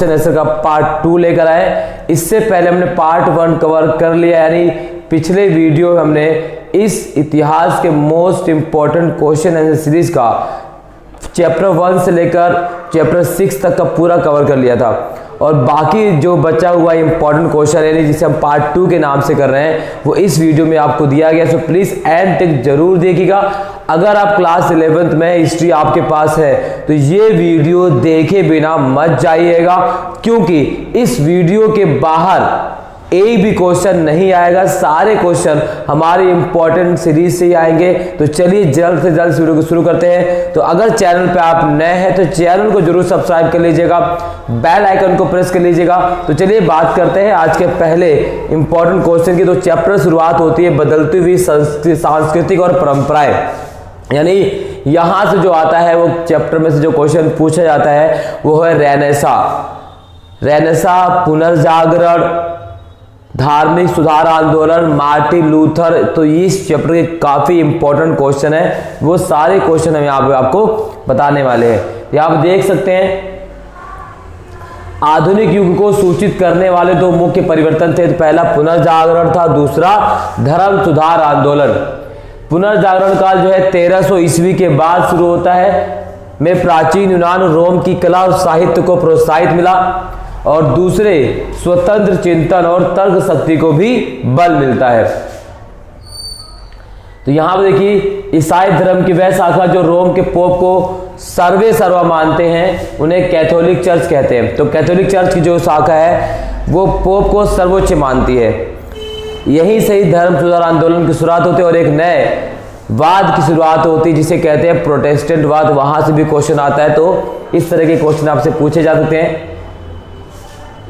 Question answer का part 2 लेकर आए। इससे पहले हमने पार्ट 1 कवर कर लिया, यानी पिछले वीडियो हमने इस इतिहास के most important question answer series का चैप्टर 1 से लेकर चैप्टर 6 तक का पूरा कवर कर लिया था, और बाकी जो बचा हुआ इंपॉर्टेंट क्वेश्चन है जिसे हम पार्ट 2 के नाम से कर रहे हैं वो इस वीडियो में आपको दिया गया। सो प्लीज एंड तक जरूर देखिएगा। अगर आप क्लास 11th में हिस्ट्री आपके पास है तो ये वीडियो देखे बिना मत जाइएगा, क्योंकि इस वीडियो के बाहर एक भी क्वेश्चन नहीं आएगा, सारे क्वेश्चन हमारे इंपॉर्टेंट सीरीज से ही आएंगे। तो चलिए जल्द से जल्द वीडियो को शुरू करते हैं। तो अगर चैनल पे आप नए हैं तो चैनल को जरूर सब्सक्राइब कर लीजिएगा, बेल आइकन को प्रेस कर लीजिएगा। तो चलिए बात करते हैं आज के पहले इंपॉर्टेंट क्वेश्चन की। तो चैप्टर शुरुआत होती है बदलती हुई सांस्कृतिक और परंपराएं, यानी यहां से जो आता है वो चैप्टर में से जो क्वेश्चन पूछा जाता है वो है रेनेसा, पुनर्जागरण, धार्मिक सुधार आंदोलन, मार्टिन लूथर। तो इस चैप्टर के काफी इंपॉर्टेंट क्वेश्चन है, वो सारे क्वेश्चन हम यहाँ पे आपको बताने वाले हैं। यहाँ आप देख सकते हैं आधुनिक युग को सूचित करने वाले दो मुख्य परिवर्तन थे। तो पहला पुनर्जागरण था, दूसरा धर्म सुधार आंदोलन। पुनर्जागरण काल जो है 1300 ईस्वी के बाद शुरू होता है, में प्राचीन यूनान और रोम की कला और साहित्य को प्रोत्साहित मिला, और दूसरे स्वतंत्र चिंतन और तर्क शक्ति को भी बल मिलता है। तो यहां पर देखिए ईसाई धर्म की वह शाखा जो रोम के पोप को सर्वे सर्वा मानते हैं उन्हें कैथोलिक चर्च कहते हैं। तो कैथोलिक चर्च की जो शाखा है वो पोप को सर्वोच्च मानती है। यही सही धर्म सुधार आंदोलन की शुरुआत होती है और एक नए वाद की शुरुआत होती है जिसे कहते हैं प्रोटेस्टेंट वाद। वहां से भी क्वेश्चन आता है, तो इस तरह के क्वेश्चन आपसे पूछे जा सकते हैं।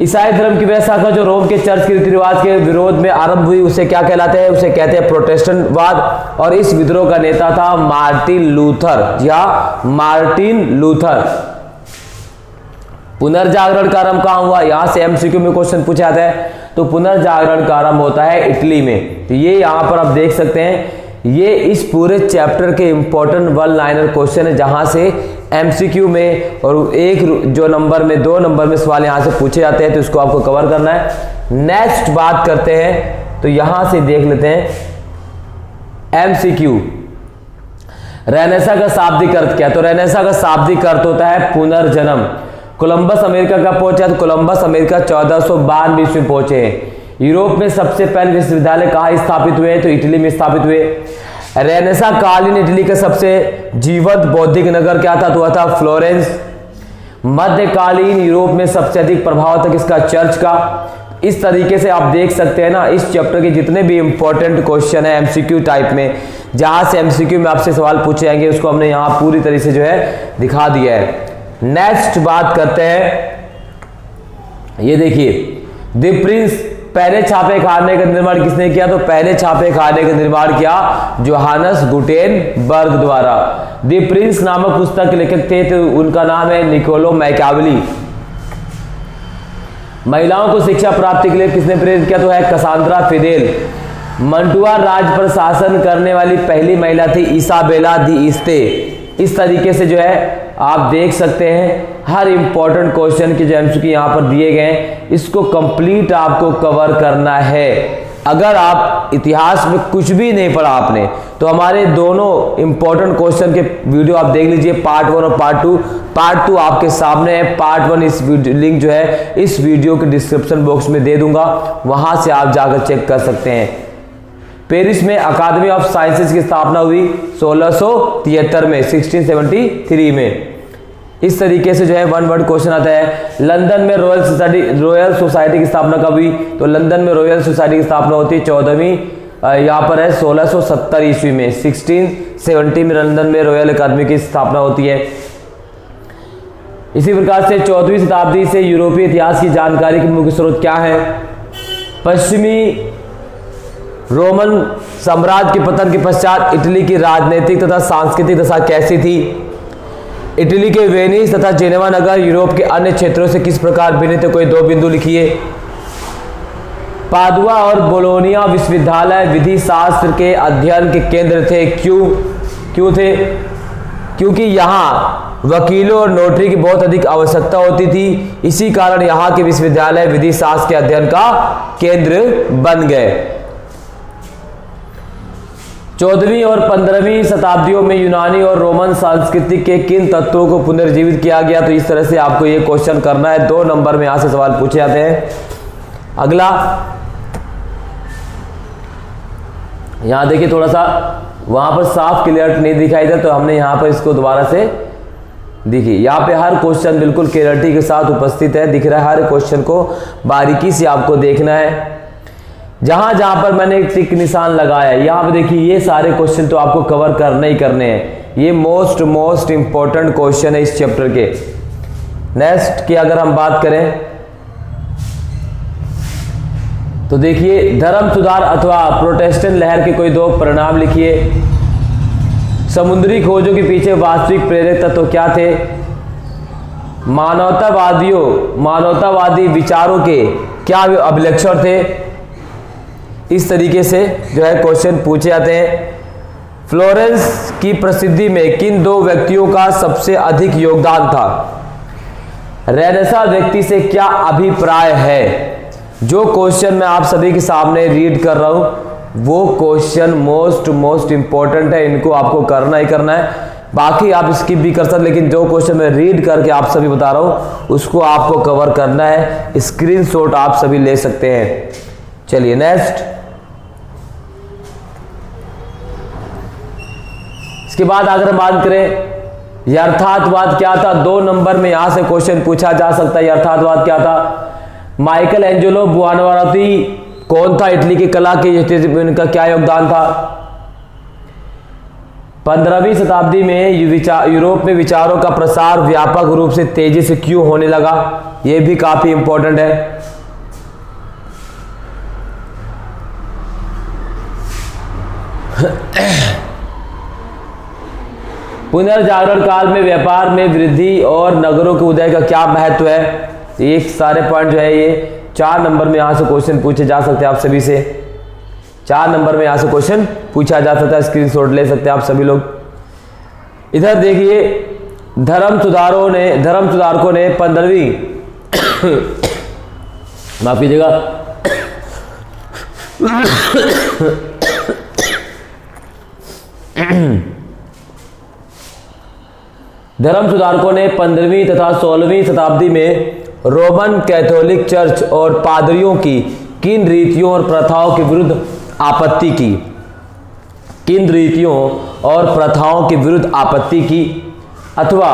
ईसाई धर्म की वह शाखा जो रोम के चर्च के रीति रिवाज के विरोध में आरंभ हुई उसे क्या कहलाते हैं? उसे कहते हैं प्रोटेस्टेंट वाद। और इस विद्रोह का नेता था मार्टिन लूथर, या मार्टिन लूथर। पुनर्जागरण का आरंभ कहां हुआ? यहां से एमसीक्यू में क्वेश्चन पूछा जाता है। तो पुनर्जागरण का आरंभ होता है इटली में। तो ये यहां पर आप देख सकते हैं, ये इस पूरे चैप्टर के इंपॉर्टेंट वन लाइनर क्वेश्चन है जहां से एमसीक्यू में और एक जो नंबर में 2 नंबर में सवाल यहां से पूछे जाते हैं, तो इसको आपको कवर करना है। नेक्स्ट बात करते हैं, तो यहां से देख लेते हैं एमसीक्यू। रेनेसा का शाब्दिक अर्थ क्या है? तो रेनेसा का शाब्दिक अर्थ होता है पुनर्जन्म। कोलंबस अमेरिका कब पहुंचा? तो कोलंबस अमेरिका 1492 ईस्वी में पहुंचे हैं। यूरोप में सबसे पहले विश्वविद्यालय कहाँ स्थापित हुए? तो इटली में स्थापित हुए। रेनेसा कालीन इटली का सबसे जीवंत बौद्धिक नगर क्या था? तो वह था फ्लोरेंस। मध्यकालीन यूरोप में सबसे अधिक प्रभाव था किसका? चर्च का। इस तरीके से आप देख सकते हैं ना, इस चैप्टर के जितने भी इंपॉर्टेंट क्वेश्चन है एमसीक्यू टाइप में, जहां से एमसीक्यू में आपसे सवाल पूछे जाएंगे उसको हमने यहां पूरी तरह से जो है दिखा दिया है। नेक्स्ट बात करते हैं, ये देखिए द प्रिंस। पहले छापे खाने का निर्माण किसने किया? तो पहले छापे खाने का निर्माण किया जोहानस गुटेनबर्ग द्वारा। द प्रिंस नामक पुस्तक के लेखक थे, तो उनका नाम है निकोलो मैकियावेली। महिलाओं को शिक्षा प्राप्ति के लिए किसने प्रेरित किया? तो है कसांद्रा फिदेल। मंटुआ राज्य पर शासन करने वाली पहली महिला थी इसाबेला दी इस्ते। इस तरीके से जो है आप देख सकते हैं हर इंपॉर्टेंट क्वेश्चन के जो एमसीक्यू यहां पर दिए गए इसको कंप्लीट आपको कवर करना है। अगर आप इतिहास में कुछ भी नहीं पढ़ा आपने तो हमारे दोनों इंपॉर्टेंट क्वेश्चन के वीडियो आप देख लीजिए, पार्ट 1 और पार्ट 2। पार्ट 2 आपके सामने है, पार्ट 1 इस लिंक जो है इस वीडियो के डिस्क्रिप्शन बॉक्स में दे दूंगा, वहां से आप जाकर चेक कर सकते हैं। पेरिस में अकादमी ऑफ साइंसेस की स्थापना हुई 1673 में, 1673 में। इस तरीके से जो है वन वर्ड क्वेश्चन आता है। लंदन में रॉयल सोसाइटी की स्थापना कब हुई? तो लंदन में रॉयल सोसाइटी की स्थापना होती है 14वीं, यहाँ पर है 1670 ईस्वी में। 1670 में लंदन में रॉयल अकादमी की स्थापना होती है। इसी प्रकार से 14वीं शताब्दी से यूरोपीय इतिहास की जानकारी के मुख्य स्रोत क्या है? पश्चिमी रोमन साम्राज्य के पतन के पश्चात इटली की राजनीतिक तथा सांस्कृतिक दशा कैसी थी? इटली के वेनिस तथा जेनेवा नगर यूरोप के अन्य क्षेत्रों से किस प्रकार भिन्न थे? कोई 2 बिंदु लिखिए। पादुआ और बोलोनिया विश्वविद्यालय विधि शास्त्र के अध्ययन के केंद्र थे। क्यों थे? क्योंकि यहाँ वकीलों और नोटरी की बहुत अधिक आवश्यकता होती थी। इसी कारण यहाँ के विश्वविद्यालय विधि शास्त्र के अध्ययन का केंद्र बन गए। 14वीं और 15वीं शताब्दियों में यूनानी और रोमन संस्कृति के किन तत्वों को पुनर्जीवित किया गया? तो इस तरह से आपको ये क्वेश्चन करना है। 2 नंबर में यहां से सवाल पूछे जाते हैं। अगला यहां देखिए, थोड़ा सा वहां पर साफ क्लियर नहीं दिखाई दे, तो हमने यहां पर इसको दोबारा से देखिए। यहाँ पे हर क्वेश्चन बिल्कुल क्लियरिटी के साथ उपस्थित है, दिख रहा है। हर क्वेश्चन को बारीकी से आपको देखना है। जहां जहां पर मैंने एक टिक निशान लगाया है, यहाँ पे देखिए, ये सारे क्वेश्चन तो आपको कवर करने ही करने हैं। ये मोस्ट इंपॉर्टेंट क्वेश्चन है इस चैप्टर के। नेक्स्ट की अगर हम बात करें तो देखिए, धर्म सुधार अथवा प्रोटेस्टेंट लहर के कोई 2 परिणाम लिखिए। समुद्री खोजों के पीछे वास्तविक प्रेरक तत्व क्या थे? मानवतावादी विचारों के क्या अभिलक्षण थे? इस तरीके से जो है क्वेश्चन पूछे जाते हैं। फ्लोरेंस की प्रसिद्धि में किन 2 व्यक्तियों का सबसे अधिक योगदान था? रेनेसां व्यक्ति से क्या अभिप्राय है? जो क्वेश्चन मैं आप सभी के सामने रीड कर रहा हूं वो क्वेश्चन मोस्ट इंपॉर्टेंट है। इनको आपको करना ही करना है। बाकी आप स्किप भी कर सकते, लेकिन जो क्वेश्चन मैं रीड करके आप सभी बता रहा हूं उसको आपको कवर करना है। स्क्रीनशॉट आप सभी ले सकते हैं। चलिए नेक्स्ट। इसके बाद अगर हम बात करें यथार्थवाद क्या था? 2 नंबर में यहां से क्वेश्चन पूछा जा सकता है। यथार्थवाद क्या था? माइकल एंजेलो बुओनावारती कौन था? इटली की कला के इनका क्या योगदान था? 15वीं शताब्दी में यूरोप में विचारों का प्रसार व्यापक रूप से तेजी से क्यों होने लगा? यह भी काफी इंपॉर्टेंट है। पुनर्जागरण काल में व्यापार में वृद्धि और नगरों के उदय का क्या महत्व है? ये सारे पॉइंट जो है ये 4 नंबर में यहां से क्वेश्चन पूछे जा सकते हैं आप सभी से। 4 नंबर में यहां से क्वेश्चन पूछा जा सकता है। स्क्रीनशॉट ले सकते हैं आप सभी लोग। इधर देखिए, धर्म सुधारकों ने 15वीं माफ कीजिएगा धर्म सुधारकों ने 15वीं तथा 16वीं शताब्दी में रोमन कैथोलिक चर्च और पादरियों की किन रीतियों और प्रथाओं के विरुद्ध आपत्ति की? किन रीतियों और प्रथाओं के विरुद्ध आपत्ति की? अथवा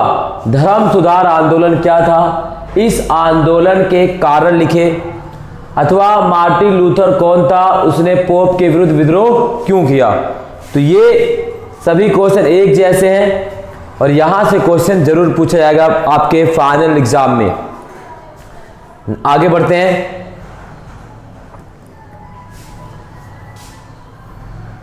धर्म सुधार आंदोलन क्या था? इस आंदोलन के कारण लिखे। अथवा मार्टिन लूथर कौन था? उसने पोप के विरुद्ध विद्रोह क्यों किया? तो ये सभी क्वेश्चन एक जैसे हैं और यहां से क्वेश्चन जरूर पूछा जाएगा आपके फाइनल एग्जाम में। आगे बढ़ते हैं।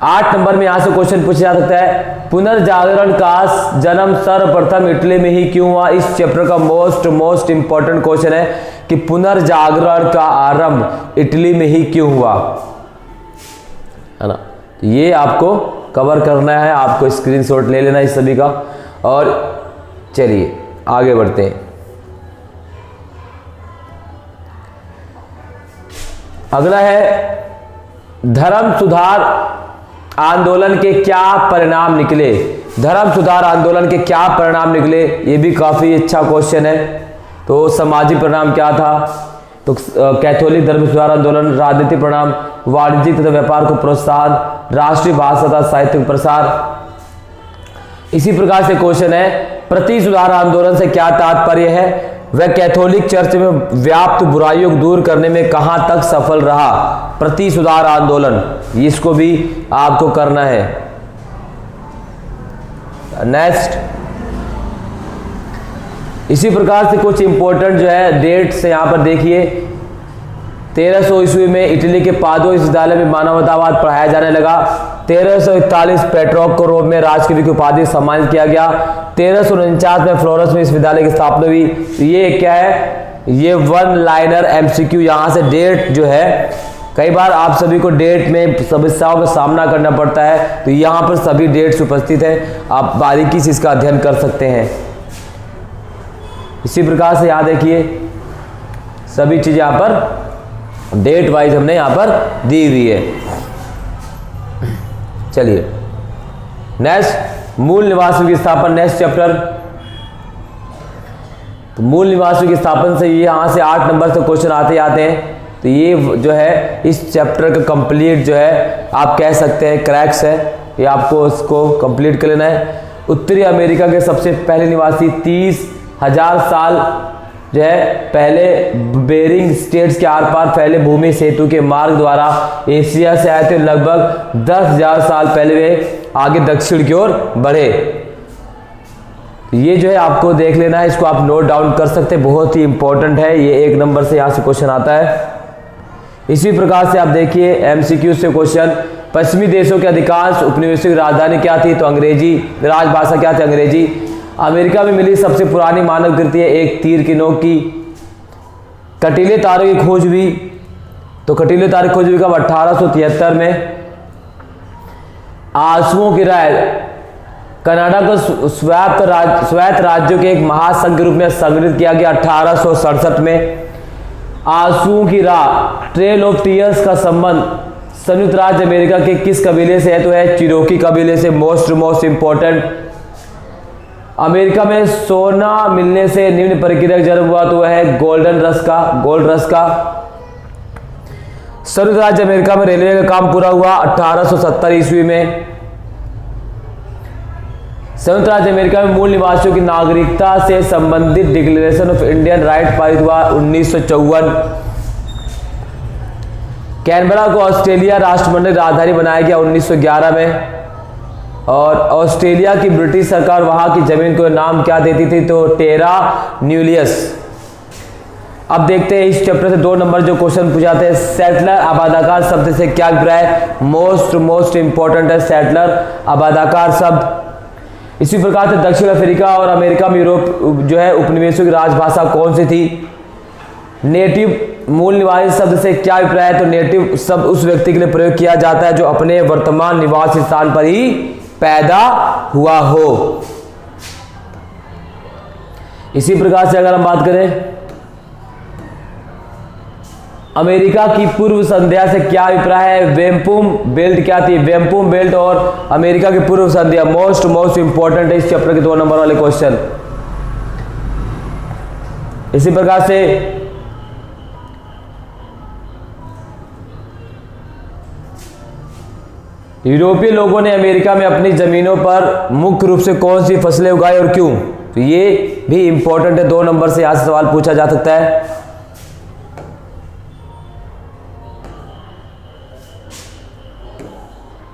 8 नंबर में यहां से क्वेश्चन पूछा जा सकता है, पुनर्जागरण का जन्म सर्वप्रथम इटली में ही क्यों हुआ? इस चैप्टर का मोस्ट इंपॉर्टेंट क्वेश्चन है कि पुनर्जागरण का आरंभ इटली में ही क्यों हुआ, है ना? तो ये आपको कवर करना है। आपको स्क्रीनशॉट ले लेना इस सभी का। और चलिए आगे बढ़ते हैं। अगला है, धर्म सुधार आंदोलन के क्या परिणाम निकले? धर्म सुधार आंदोलन के क्या परिणाम निकले? ये भी काफी अच्छा क्वेश्चन है। तो सामाजिक परिणाम क्या था? तो कैथोलिक धर्म सुधार आंदोलन, राजनीतिक परिणाम, वाणिज्यिक तथा व्यापार को प्रोत्साहन, राष्ट्रीय भाषा तथा साहित्य प्रसार। इसी प्रकार से क्वेश्चन है, प्रति सुधार आंदोलन से क्या तात्पर्य है? वह कैथोलिक चर्च में व्याप्त बुराइयों को दूर करने में कहां तक सफल रहा? प्रति सुधार आंदोलन, इसको भी आपको करना है। नेक्स्ट, इसी प्रकार से कुछ इंपॉर्टेंट जो है डेट से यहां पर देखिए। 1300 ईस्वी में इटली के पादो विश्वविद्यालय में मानवतावाद पढ़ाया जाने लगा। 1341 पेट्रोक को रोम में राजकवि की उपाधि सम्मानित किया गया। 1349 में फ्लोरेंस में विश्वविद्यालय की स्थापना हुई। ये क्या है? ये 1 लाइनर एमसीक्यू। यहां से डेट जो है, कई बार आप सभी को डेट में समस्याओं का सामना करना पड़ता है, तो यहां पर सभी डेट्स उपस्थित है। आप बारीकी से इसका अध्ययन कर सकते हैं। इसी प्रकार से यहाँ देखिए सभी चीजें यहाँ पर डेट वाइज हमने यहाँ पर दी हुई है। चलिए नेक्स्ट, मूल निवासियों की स्थापना, नेक्स्ट चैप्टर। तो मूल निवासियों की स्थापना से ये यहाँ से 8 नंबर से क्वेश्चन आते हैं। तो ये जो है इस चैप्टर का कंप्लीट जो है आप कह सकते हैं क्रैक्स है, ये आपको इसको कंप्लीट कर लेना है। उत्तरी अमेरिका के सबसे पहले निवासी 30,000 साल जो है पहले बेरिंग स्टेट्स के आर पार फैले भूमि सेतु के मार्ग द्वारा एशिया से आए थे। लगभग 10,000 साल पहले वे आगे दक्षिण की ओर बढ़े। ये जो है आपको देख लेना है, इसको आप नोट डाउन कर सकते हैं, बहुत ही इंपॉर्टेंट है ये। 1 नंबर से यहां से क्वेश्चन आता है। इसी प्रकार से आप देखिए एमसीक्यू से क्वेश्चन, पश्चिमी देशों के अधिकांश उपनिवेशों की राजधानी क्या थी? तो अंग्रेजी, राजभाषा क्या थी? अंग्रेजी। अमेरिका में मिली सबसे पुरानी मानव कृति है एक तीर की नोक की। कटीले तारों की खोज हुई, तो कटीले तारे की खोज हुई कब? 1873 में। आंसुओं की राय कनाडा को स्वायत्त राज्यों के एक महासंघ के रूप में संगठित किया गया 1867 में। आंसुओं की राह ट्रेल ऑफ टीयर्स का संबंध संयुक्त राज्य अमेरिका के किस कबीले से है? तो है चिरोकी कबीले से। Most important. अमेरिका में सोना मिलने से निम्न प्रक्रिया का जन्म हुआ, तो वह है गोल्ड रश का। संयुक्त राज्य अमेरिका में रेलवे का काम पूरा हुआ 1870 ईस्वी में। संयुक्त राज्य अमेरिका में मूल निवासियों की नागरिकता से संबंधित डिक्लेरेशन ऑफ इंडियन राइट पारित हुआ 1954। कैनबरा को ऑस्ट्रेलिया राष्ट्रमंडल राजधानी बनाया गया 1911 में। और ऑस्ट्रेलिया की ब्रिटिश सरकार वहां की जमीन को नाम क्या देती थी? तो टेरा न्यूलियस। अब देखते हैं इस चैप्टर से 2 नंबर जो क्वेश्चन पूछाते हैं, सेटलर आबादाकार शब्द से क्या अभिप्राय है? मोस्ट इंपॉर्टेंट है सेटलर आबादाकार शब्द। इसी प्रकार से दक्षिण अफ्रीका और अमेरिका में यूरोप जो है उपनिवेशों की राजभाषा कौन सी थी? नेटिव। मूल निवासी शब्द से क्या अभिप्राय है? तो नेटिव शब्द उस व्यक्ति के लिए प्रयोग किया जाता है जो अपने वर्तमान निवास स्थान पर ही पैदा हुआ हो। इसी प्रकार से अगर हम बात करें अमेरिका की पूर्व संध्या से क्या अभिप्राय है? वेम्पूम बेल्ट क्या थी? वेम्पूम बेल्ट और अमेरिका की पूर्व संध्या मोस्ट इंपॉर्टेंट है इस चैप्टर के 2 नंबर वाले क्वेश्चन। इसी प्रकार से यूरोपीय लोगों ने अमेरिका में अपनी जमीनों पर मुख्य रूप से कौन सी फसलें उगाई और क्यों? तो ये भी इंपॉर्टेंट है, 2 नंबर से यहां से सवाल पूछा जा सकता है।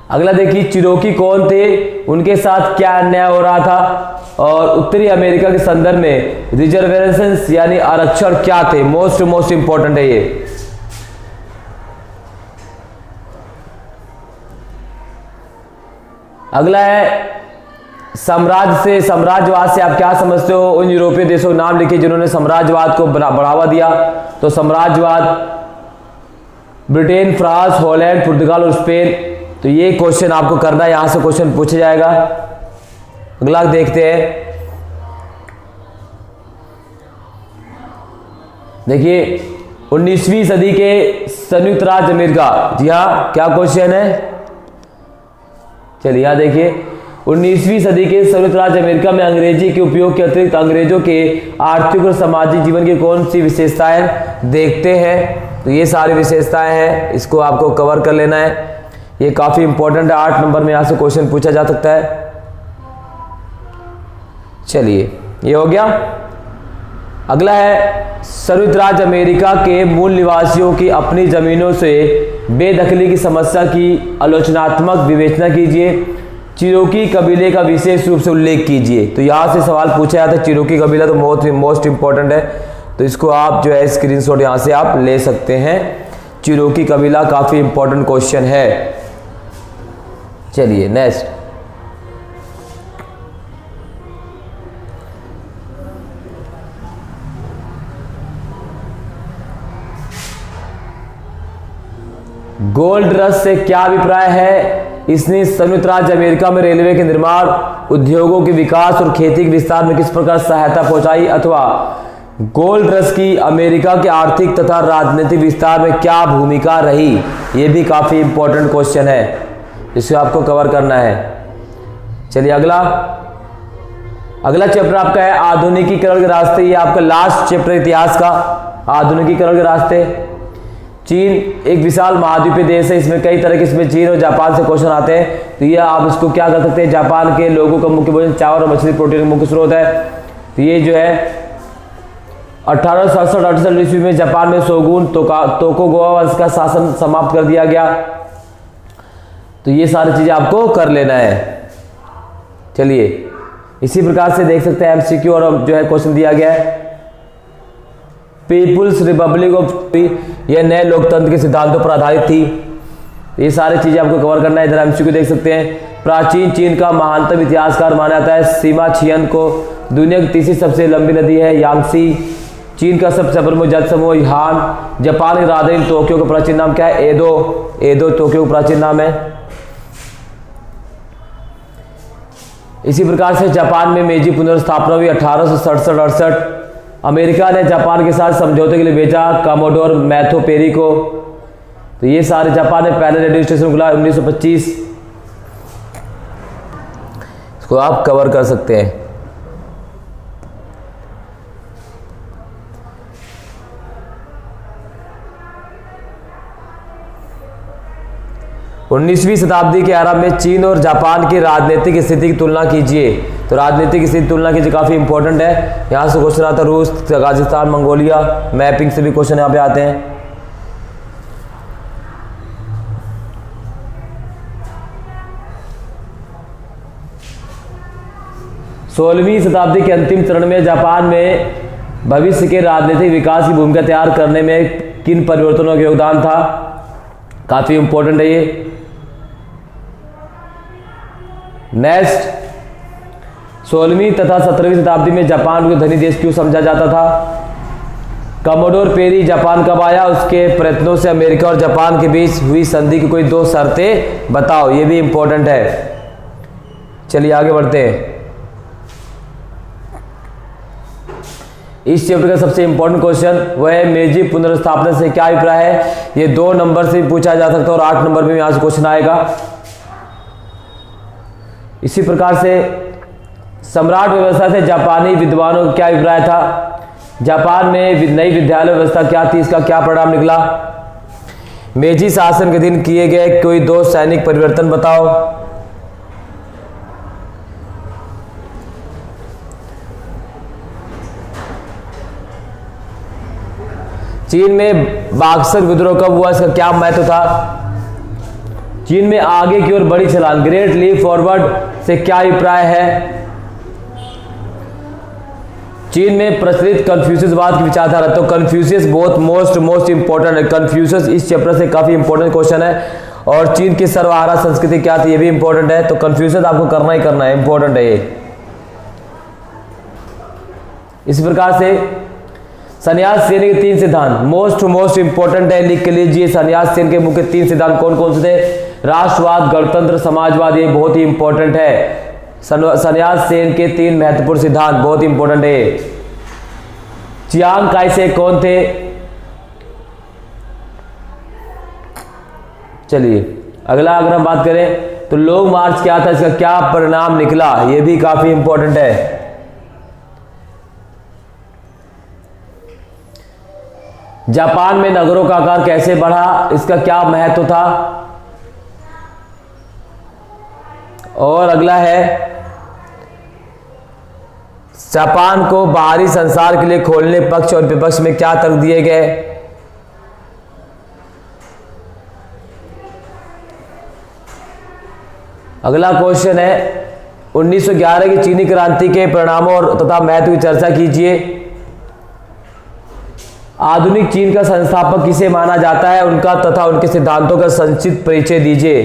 अगला देखिए चिरोकी कौन थे, उनके साथ क्या अन्याय हो रहा था, और उत्तरी अमेरिका के संदर्भ में रिजर्वेशंस यानी आरक्षण क्या थे? मोस्ट इंपॉर्टेंट है ये। अगला है साम्राज्यवाद से आप क्या समझते हो? उन यूरोपीय देशों के नाम लिखिए जिन्होंने साम्राज्यवाद को बढ़ावा दिया। तो साम्राज्यवाद ब्रिटेन, फ्रांस, हॉलैंड, पुर्तगाल और स्पेन। तो ये क्वेश्चन आपको करना है, यहां से क्वेश्चन पूछा जाएगा। अगला देखते हैं, देखिए 19वीं सदी के संयुक्त राज्य अमेरिका। जी हाँ, क्या क्वेश्चन है? चलिए यहां देखिए 19वीं सदी के संयुक्त राज्य अमेरिका में अंग्रेजी के उपयोग के अतिरिक्त अंग्रेजों के आर्थिक और सामाजिक जीवन की कौन सी विशेषताएं देखते हैं? तो ये सारी विशेषताएं हैं, इसको आपको कवर कर लेना है, ये काफी इंपॉर्टेंट है। 8 नंबर में यहां से क्वेश्चन पूछा जा सकता है। चलिए ये हो गया। अगला है संयुक्त राज्य अमेरिका के मूल निवासियों की अपनी जमीनों से बेदखली की समस्या की आलोचनात्मक विवेचना कीजिए। चिरोकी कबीले का विशेष रूप से उल्लेख कीजिए। तो यहां से सवाल पूछा जाता है, चिरोकी कबीला तो मोस्ट इंपॉर्टेंट है, तो इसको आप जो है स्क्रीनशॉट यहां से आप ले सकते हैं। चिरोकी कबीला काफी इंपॉर्टेंट क्वेश्चन है। चलिए नेक्स्ट, गोल्ड रश से क्या अभिप्राय है? इसने संयुक्त राज्य अमेरिका में रेलवे के निर्माण, उद्योगों के विकास और खेती के विस्तार में किस प्रकार सहायता पहुंचाई, अथवा गोल्ड रश की अमेरिका के आर्थिक तथा राजनीतिक विस्तार में क्या भूमिका रही। यह भी काफी इंपॉर्टेंट क्वेश्चन है, इसे आपको कवर करना है। चलिए अगला चैप्टर आपका है आधुनिकीकरण के रास्ते। ये आपका लास्ट चैप्टर इतिहास का, आधुनिकीकरण के रास्ते। चीन एक विशाल महाद्वीपीय देश है, इसमें कई तरह के इसमें चीन और जापान से क्वेश्चन आते हैं। तो ये आप इसको क्या कर सकते हैं, जापान के लोगों का मुख्य भोजन चावल और मछली प्रोटीन का मुख्य स्रोत है। तो ये जो है 1867 ईस्वी में जापान में शोगुन तोकुगावा वंश का शासन समाप्त कर दिया गया। तो ये सारी चीजें आपको कर लेना है। चलिए इसी प्रकार से देख सकते हैं एमसीक्यू और जो है क्वेश्चन दिया गया है। पीपुल्स रिपब्लिक ऑफ यह नए लोकतंत्र के सिद्धांतों पर आधारित थी। ये सारी चीजें आपको कवर करना है। इधर एमसीक्यू देख सकते हैं। प्राचीन चीन का महानतम इतिहासकार माना जाता है सीमा छियन को। दुनिया की तीसरी सबसे लंबी नदी है यांगसी। चीन का सबसे प्रमुख जल समूह यूहान। जापान की राजधानी टोक्यो का प्राचीन नाम क्या है, एदो टोक्यो का प्राचीन नाम है। इसी प्रकार से जापान में मेजी पुनर्स्थापना हुई 1867-68। अमेरिका ने जापान के साथ समझौते के लिए भेजा कमोडोर मैथ्यू पेरी को। तो ये सारे जापान ने पहले रेडियो स्टेशन खुला 1925। इसको आप कवर कर सकते हैं। उन्नीसवीं शताब्दी के आरंभ में चीन और जापान की राजनीतिक स्थिति की तुलना कीजिए। तो राजनीतिक स्थिति की तुलना कीजिए, काफी इंपॉर्टेंट है। यहां से क्वेश्चन आता है रूस, कजाकिस्तान, मंगोलिया, मैपिंग से भी क्वेश्चन यहां पे आते हैं। सोलहवीं शताब्दी के अंतिम चरण में जापान में भविष्य के राजनीतिक विकास की भूमिका तैयार करने में किन परिवर्तनों का योगदान था, काफी इंपॉर्टेंट है ये। नेक्स्ट, 16वीं तथा 17वीं शताब्दी में जापान को धनी देश क्यों समझा जाता था। कमोडोर पेरी जापान कब आया, उसके प्रयत्नों से अमेरिका और जापान के बीच हुई संधि की कोई 2 शर्तें बताओ। ये भी इंपॉर्टेंट है। चलिए आगे बढ़ते हैं। इस चैप्टर का सबसे इंपॉर्टेंट क्वेश्चन वह है मेजी पुनर्स्थापना से क्या अभिप्राय है। ये 2 नंबर से पूछा जा सकता है और 8 नंबर में यहां से क्वेश्चन आएगा। इसी प्रकार से सम्राट व्यवस्था से जापानी विद्वानों का क्या अभिप्राय था। जापान में नई विद्यालय व्यवस्था क्या थी, इसका क्या परिणाम निकला। मेजी शासन के दिन किए गए कोई 2 सैनिक परिवर्तन बताओ। चीन में बक्सर विद्रोह कब हुआ, इसका क्या महत्व था। चीन में आगे की ओर बड़ी छलांग, ग्रेट लीप फॉरवर्ड से क्या अभिप्राय है। चीन में प्रचलित कन्फ्यूशियसवाद की विचारधारा। तो कन्फ्यूशियस बहुत मोस्ट इंपॉर्टेंट है। कन्फ्यूशियस इस चैप्टर से काफी इंपॉर्टेंट क्वेश्चन है। और चीन की सर्वहारा संस्कृति क्या थी, ये भी इंपॉर्टेंट है। तो कन्फ्यूशियस आपको करना ही करना है, इंपॉर्टेंट है ये। इस प्रकार से संन्यास सेन के 3 सिद्धांत मोस्ट इंपॉर्टेंट है, लिख के लीजिए। संन्यास सेन के मुख्य 3 सिद्धांत कौन कौन से थे। राष्ट्रवाद, गणतंत्र, समाजवाद, ये बहुत ही इंपॉर्टेंट है। संन्यास सेन के 3 महत्वपूर्ण सिद्धांत बहुत इंपॉर्टेंट है। चियांग काई-शेक कौन थे। चलिए अगला अगर हम बात करें तो लॉन्ग मार्च क्या था, इसका क्या परिणाम निकला, यह भी काफी इंपॉर्टेंट है। जापान में नगरों का आकार कैसे बढ़ा, इसका क्या महत्व था। और अगला है जापान को बाहरी संसार के लिए खोलने पक्ष और विपक्ष में क्या तर्क दिए गए। अगला क्वेश्चन है 1911 की चीनी क्रांति के परिणामों और तथा महत्व की चर्चा कीजिए। आधुनिक चीन का संस्थापक किसे माना जाता है, उनका तथा उनके सिद्धांतों का संक्षिप्त परिचय दीजिए।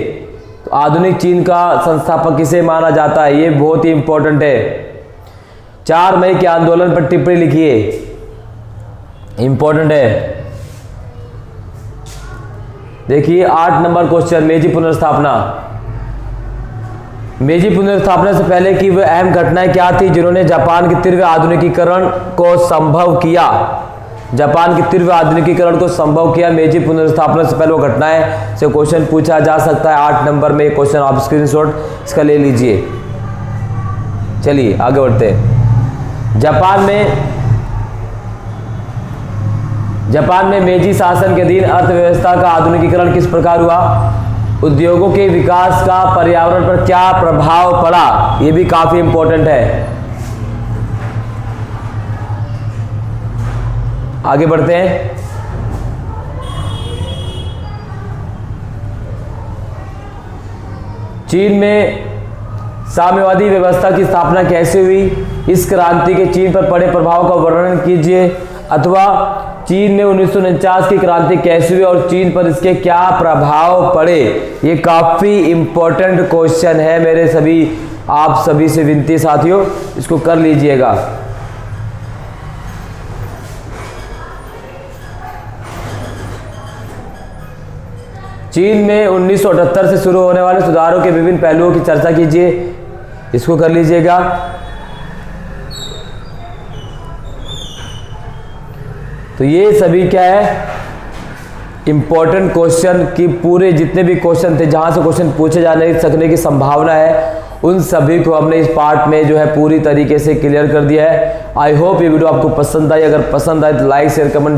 तो आधुनिक चीन का संस्थापक किसे माना जाता है, यह बहुत ही इंपॉर्टेंट है। 4 मई के आंदोलन पर टिप्पणी लिखिए, इंपॉर्टेंट है। देखिए 8 नंबर क्वेश्चन, मेजी पुनर्स्थापना। मेजी पुनर्स्थापना से पहले की वह अहम घटनाएं क्या थी जिन्होंने जापान के तीव्र आधुनिकीकरण को संभव किया? जापान के तीव्र आधुनिकीकरण को संभव किया मेजी पुनर्स्थापना से पहले वो घटनाएं से क्वेश्चन पूछा जा सकता है। 8 नंबर में क्वेश्चन आप स्क्रीनशॉट इसका ले लीजिए। चलिए आगे बढ़ते हैं। जापान में मेजी शासन के अधीन अर्थव्यवस्था का आधुनिकीकरण किस प्रकार हुआ? उद्योगों के विकास का पर्यावरण पर क्या प्रभाव पड़ा? यह भी काफी इंपॉर्टेंट है। आगे बढ़ते हैं। चीन में साम्यवादी व्यवस्था की स्थापना कैसे हुई? इस क्रांति के चीन पर पड़े प्रभाव का वर्णन कीजिए। अथवा चीन में 1949 की क्रांति कैसे हुई और चीन पर इसके क्या प्रभाव पड़े? ये काफी इंपॉर्टेंट क्वेश्चन है मेरे सभी आप सभी से विनती साथियों, इसको कर लीजिएगा। चीन में 1978 से शुरू होने वाले सुधारों के विभिन्न पहलुओं की चर्चा कीजिए, इसको कर लीजिएगा। तो ये सभी क्या है? इंपॉर्टेंट क्वेश्चन की पूरे जितने भी क्वेश्चन थे जहां से क्वेश्चन पूछे जाने सकने की संभावना है उन सभी को हमने इस पार्ट में जो है पूरी तरीके से क्लियर कर दिया है। आई होप ये वीडियो आपको पसंद आई। अगर पसंद आए तो लाइक शेयर कमेंट